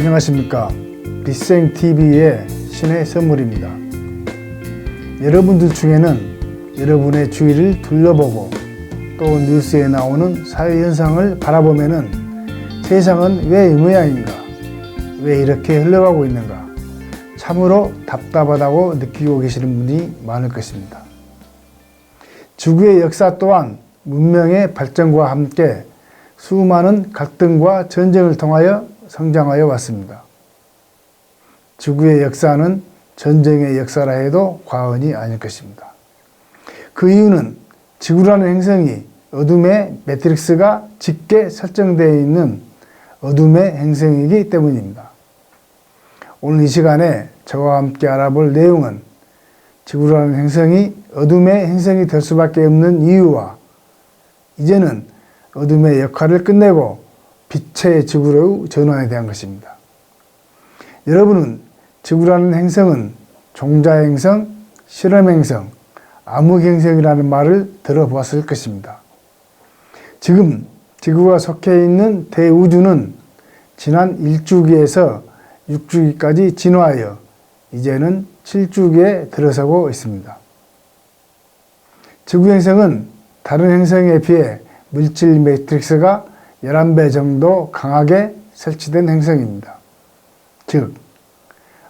안녕하십니까. 빗생TV의 신의 선물입니다. 여러분들 중에는 여러분의 주위를 둘러보고 또 뉴스에 나오는 사회현상을 바라보면은 세상은 왜 이 모양인가? 왜 이렇게 흘러가고 있는가? 참으로 답답하다고 느끼고 계시는 분이 많을 것입니다. 지구의 역사 또한 문명의 발전과 함께 수많은 갈등과 전쟁을 통하여 성장하여 왔습니다. 지구의 역사는 전쟁의 역사라 해도 과언이 아닐 것입니다. 그 이유는 지구라는 행성이 어둠의 매트릭스가 짙게 설정되어 있는 어둠의 행성이기 때문입니다. 오늘 이 시간에 저와 함께 알아볼 내용은 지구라는 행성이 어둠의 행성이 될 수밖에 없는 이유와 이제는 어둠의 역할을 끝내고 빛의 지구로 전환에 대한 것입니다. 여러분은 지구라는 행성은 종자행성, 실험행성, 암흑행성이라는 말을 들어보았을 것입니다. 지금 지구가 속해 있는 대우주는 지난 1주기에서 6주기까지 진화하여 이제는 7주기에 들어서고 있습니다. 지구행성은 다른 행성에 비해 물질 매트릭스가 11배 정도 강하게 설치된 행성입니다. 즉,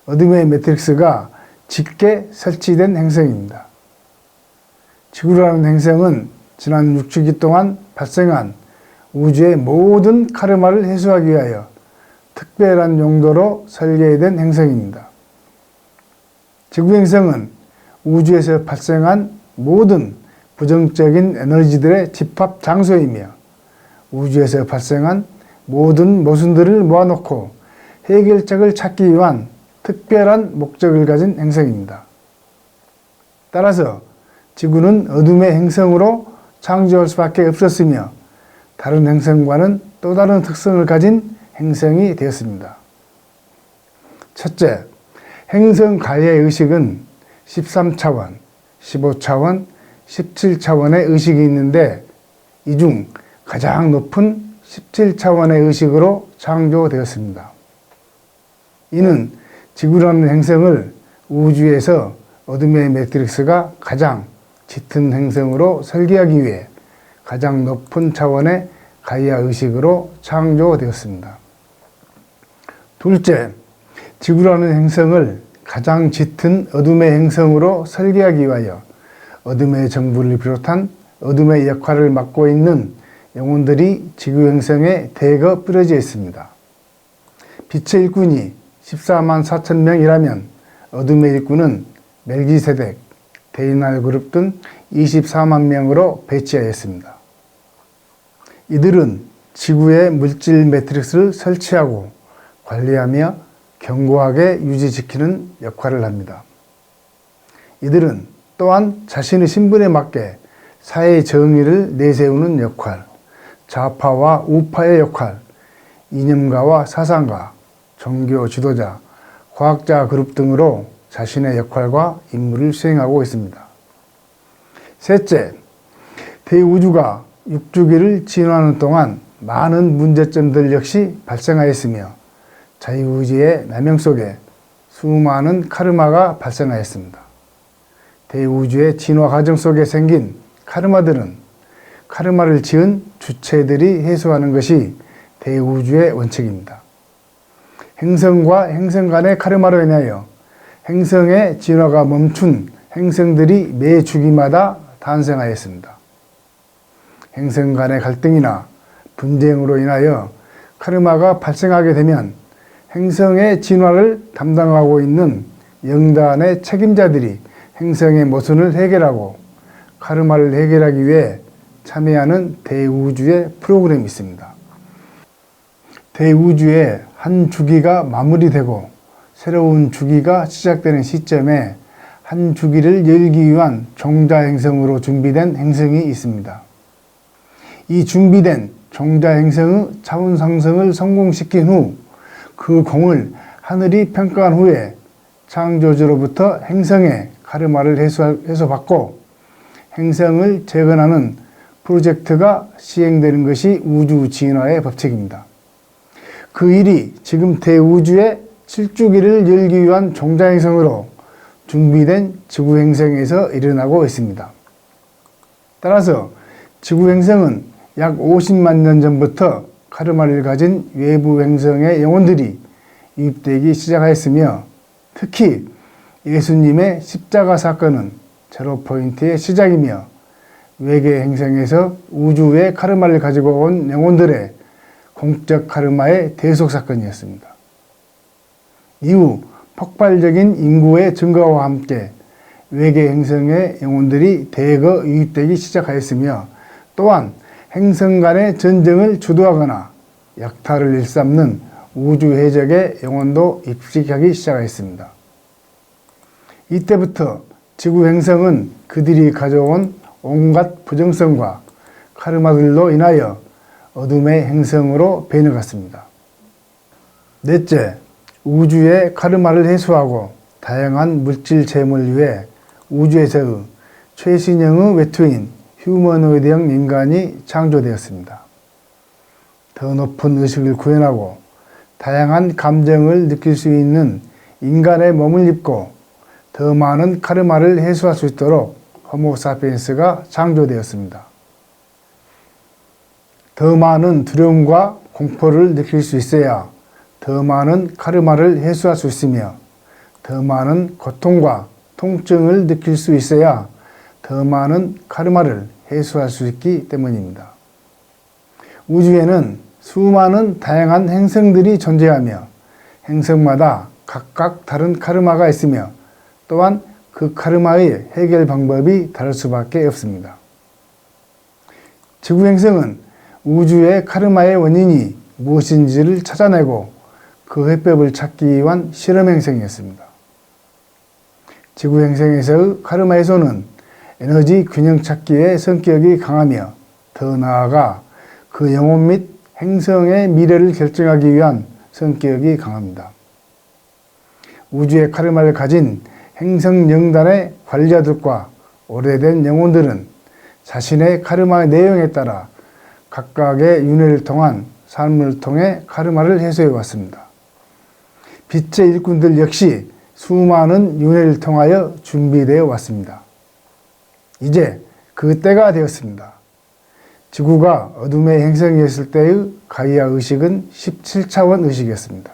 어둠의 매트릭스가 짙게 설치된 행성입니다. 지구라는 행성은 지난 6주기 동안 발생한 우주의 모든 카르마를 해소하기 위하여 특별한 용도로 설계된 행성입니다. 지구행성은 우주에서 발생한 모든 부정적인 에너지들의 집합 장소이며 우주에서 발생한 모든 모순들을 모아놓고 해결책을 찾기 위한 특별한 목적을 가진 행성입니다. 따라서 지구는 어둠의 행성으로 창조할 수밖에 없었으며 다른 행성과는 또 다른 특성을 가진 행성이 되었습니다. 첫째, 행성 가해의 의식은 13차원, 15차원, 17차원의 의식이 있는데 이 중 가장 높은 17차원의 의식으로 창조되었습니다. 이는 지구라는 행성을 우주에서 어둠의 매트릭스가 가장 짙은 행성으로 설계하기 위해 가장 높은 차원의 가이아 의식으로 창조되었습니다. 둘째, 지구라는 행성을 가장 짙은 어둠의 행성으로 설계하기 위하여 어둠의 정부를 비롯한 어둠의 역할을 맡고 있는 영혼들이 지구 행성에 대거 뿌려져 있습니다. 빛의 일꾼이 14만 4천 명이라면 어둠의 일꾼은 멜기세덱, 데이날 그룹 등 24만 명으로 배치하였습니다. 이들은 지구의 물질 매트릭스를 설치하고 관리하며 견고하게 유지시키는 역할을 합니다. 이들은 또한 자신의 신분에 맞게 사회의 정의를 내세우는 역할, 좌파와 우파의 역할, 이념가와 사상가, 종교 지도자, 과학자 그룹 등으로 자신의 역할과 임무를 수행하고 있습니다. 셋째, 대우주가 6주기를 진화하는 동안 많은 문제점들 역시 발생하였으며 자유의지의 남용 속에 수많은 카르마가 발생하였습니다. 대우주의 진화 과정 속에 생긴 카르마들은 카르마를 지은 주체들이 해소하는 것이 대우주의 원칙입니다. 행성과 행성 간의 카르마로 인하여 행성의 진화가 멈춘 행성들이 매 주기마다 탄생하였습니다. 행성 간의 갈등이나 분쟁으로 인하여 카르마가 발생하게 되면 행성의 진화를 담당하고 있는 영단의 책임자들이 행성의 모순을 해결하고 카르마를 해결하기 위해 참여하는 대우주의 프로그램이 있습니다. 대우주의 한 주기가 마무리되고 새로운 주기가 시작되는 시점에 한 주기를 열기 위한 종자행성으로 준비된 행성이 있습니다. 이 준비된 종자행성의 차원 상승을 성공시킨 후 그 공을 하늘이 평가한 후에 창조주로부터 행성의 카르마를 해소받고 행성을 재건하는 프로젝트가 시행되는 것이 우주 진화의 법칙입니다. 그 일이 지금 대우주의 7주기를 열기 위한 종자행성으로 준비된 지구행성에서 일어나고 있습니다. 따라서 지구행성은 약 50만 년 전부터 카르마를 가진 외부 행성의 영혼들이 유입되기 시작하였으며, 특히 예수님의 십자가 사건은 제로 포인트의 시작이며 외계 행성에서 우주의 카르마를 가지고 온 영혼들의 공적 카르마의 대속 사건이었습니다. 이후 폭발적인 인구의 증가와 함께 외계 행성의 영혼들이 대거 유입되기 시작하였으며, 또한 행성 간의 전쟁을 주도하거나 약탈을 일삼는 우주 해적의 영혼도 입식하기 시작하였습니다. 이때부터 지구 행성은 그들이 가져온 온갖 부정성과 카르마들로 인하여 어둠의 행성으로 변해갔습니다. 넷째, 우주의 카르마를 해소하고 다양한 물질 재물을 위해 우주에서의 최신형의 외투인 휴머노이드형 인간이 창조되었습니다. 더 높은 의식을 구현하고 다양한 감정을 느낄 수 있는 인간의 몸을 입고 더 많은 카르마를 해소할 수 있도록 호모사피엔스가 창조되었습니다. 더 많은 두려움과 공포를 느낄 수 있어야 더 많은 카르마를 해소할 수 있으며, 더 많은 고통과 통증을 느낄 수 있어야 더 많은 카르마를 해소할 수 있기 때문입니다. 우주에는 수많은 다양한 행성들이 존재하며 행성마다 각각 다른 카르마가 있으며, 또한 그 카르마의 해결 방법이 다를 수밖에 없습니다. 지구행성은 우주의 카르마의 원인이 무엇인지를 찾아내고 그 해법을 찾기 위한 실험행성이었습니다. 지구행성에서의 카르마 해소는 에너지 균형 찾기의 성격이 강하며, 더 나아가 그 영혼 및 행성의 미래를 결정하기 위한 성격이 강합니다. 우주의 카르마를 가진 행성 영단의 관리자들과 오래된 영혼들은 자신의 카르마의 내용에 따라 각각의 윤회를 통한 삶을 통해 카르마를 해소해 왔습니다. 빛의 일꾼들 역시 수많은 윤회를 통하여 준비되어 왔습니다. 이제 그 때가 되었습니다. 지구가 어둠의 행성이었을 때의 가이아 의식은 17차원 의식이었습니다.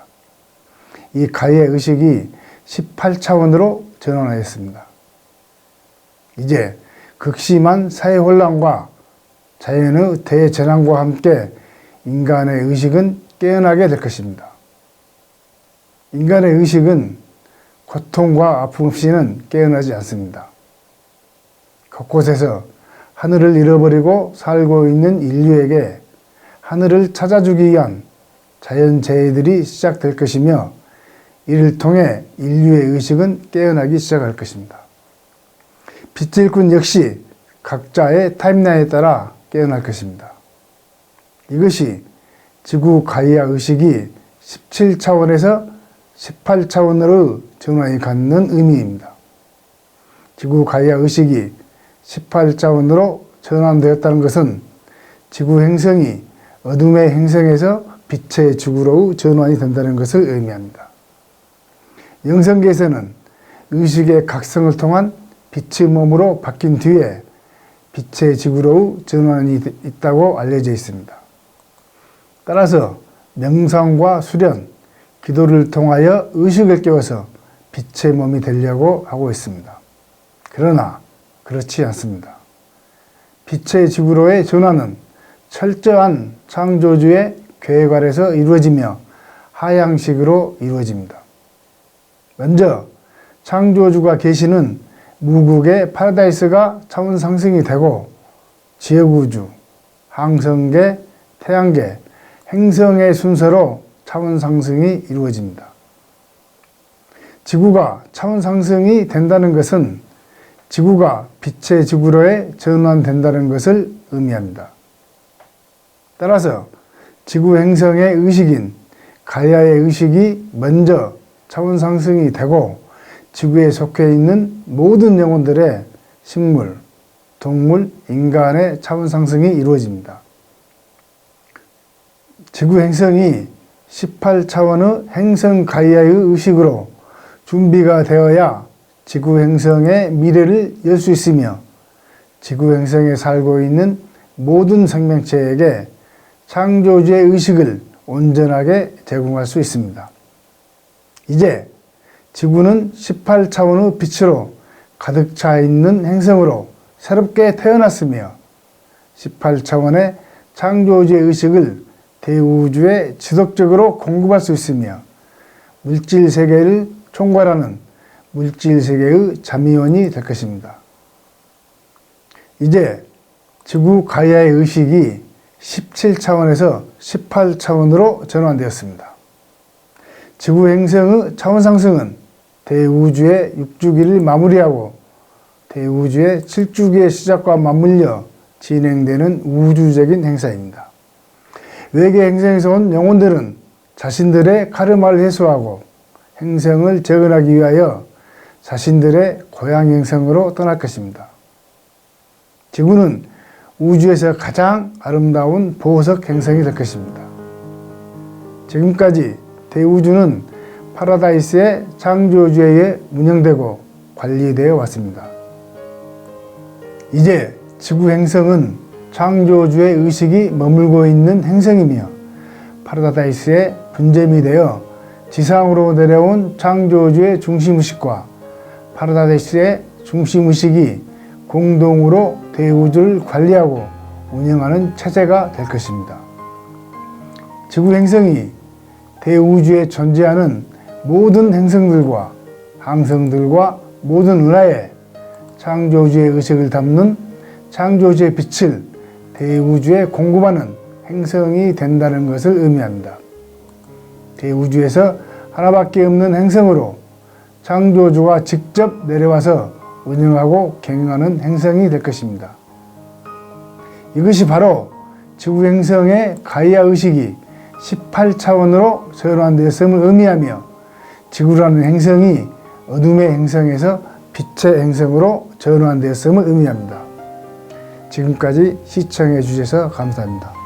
이 가이아 의식이 18차원으로 전환하였습니다. 이제 극심한 사회혼란과 자연의 대재난과 함께 인간의 의식은 깨어나게 될 것입니다. 인간의 의식은 고통과 아픔 없이는 깨어나지 않습니다. 곳곳에서 하늘을 잃어버리고 살고 있는 인류에게 하늘을 찾아주기 위한 자연재해들이 시작될 것이며, 이를 통해 인류의 의식은 깨어나기 시작할 것입니다. 빛의 일꾼 역시 각자의 타임라인에 따라 깨어날 것입니다. 이것이 지구 가이아 의식이 17차원에서 18차원으로 전환이 갖는 의미입니다. 지구 가이아 의식이 18차원으로 전환되었다는 것은 지구 행성이 어둠의 행성에서 빛의 지구로 전환이 된다는 것을 의미합니다. 영성계에서는 의식의 각성을 통한 빛의 몸으로 바뀐 뒤에 빛의 지구로 전환이 있다고 알려져 있습니다. 따라서 명상과 수련, 기도를 통하여 의식을 깨워서 빛의 몸이 되려고 하고 있습니다. 그러나 그렇지 않습니다. 빛의 지구로의 전환은 철저한 창조주의 계획 아래서 이루어지며 하향식으로 이루어집니다. 먼저 창조주가 계시는 무국의 파라다이스가 차원 상승이 되고 지역우주, 항성계, 태양계, 행성의 순서로 차원 상승이 이루어집니다. 지구가 차원 상승이 된다는 것은 지구가 빛의 지구로에 전환된다는 것을 의미합니다. 따라서 지구 행성의 의식인 가이아의 의식이 먼저 차원 상승이 되고 지구에 속해 있는 모든 영혼들의 식물, 동물, 인간의 차원 상승이 이루어집니다. 지구 행성이 18차원의 행성 가이아의 의식으로 준비가 되어야 지구 행성의 미래를 열 수 있으며 지구 행성에 살고 있는 모든 생명체에게 창조주의 의식을 온전하게 제공할 수 있습니다. 이제 지구는 18차원의 빛으로 가득 차 있는 행성으로 새롭게 태어났으며 18차원의 창조주의 의식을 대우주에 지속적으로 공급할 수 있으며 물질 세계를 총괄하는 물질 세계의 자미원이 될 것입니다. 이제 지구 가이아의 의식이 17차원에서 18차원으로 전환되었습니다. 지구 행성의 차원 상승은 대우주의 6주기를 마무리하고 대우주의 7주기의 시작과 맞물려 진행되는 우주적인 행사입니다. 외계 행성에서 온 영혼들은 자신들의 카르마를 해소하고 행성을 재건하기 위하여 자신들의 고향 행성으로 떠날 것입니다. 지구는 우주에서 가장 아름다운 보석 행성이 될 것입니다. 지금까지 대우주는 파라다이스의 창조주에 의해 운영되고 관리되어 왔습니다. 이제 지구 행성은 창조주의 의식이 머물고 있는 행성이며 파라다이스의 분점이 되어 지상으로 내려온 창조주의 중심의식과 파라다이스의 중심의식이 공동으로 대우주를 관리하고 운영하는 체제가 될 것입니다. 지구 행성이 대우주에 존재하는 모든 행성들과 항성들과 모든 은하에 창조주의 의식을 담는 창조주의 빛을 대우주에 공급하는 행성이 된다는 것을 의미합니다. 대우주에서 하나밖에 없는 행성으로 창조주가 직접 내려와서 운영하고 경영하는 행성이 될 것입니다. 이것이 바로 지구 행성의 가이아 의식이 18차원으로 전환되었음을 의미하며 지구라는 행성이 어둠의 행성에서 빛의 행성으로 전환되었음을 의미합니다. 지금까지 시청해 주셔서 감사합니다.